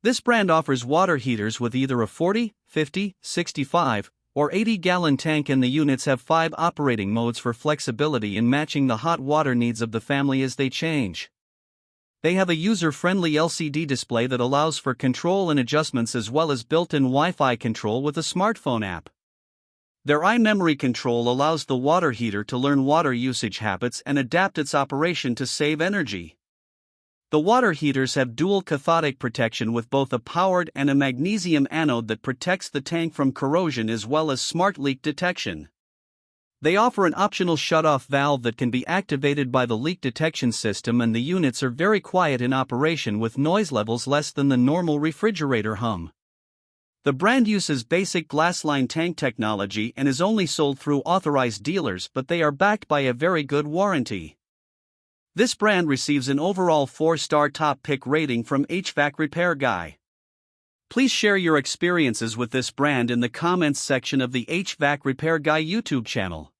This brand offers water heaters with either a 40, 50, 65, or 80-gallon tank, and the units have 5 operating modes for flexibility in matching the hot water needs of the family as they change. They have a user-friendly LCD display that allows for control and adjustments, as well as built-in Wi-Fi control with a smartphone app. Their iMemory control allows the water heater to learn water usage habits and adapt its operation to save energy. The water heaters have dual cathodic protection with both a powered and a magnesium anode that protects the tank from corrosion, as well as smart leak detection. They offer an optional shut-off valve that can be activated by the leak detection system, and the units are very quiet in operation with noise levels less than the normal refrigerator hum. The brand uses basic glass-lined tank technology and is only sold through authorized dealers, but they are backed by a very good warranty. This brand receives an overall 4-star top pick rating from HvacRepairGuy. Please share your experiences with this brand in the comments section of the HvacRepairGuy YouTube channel.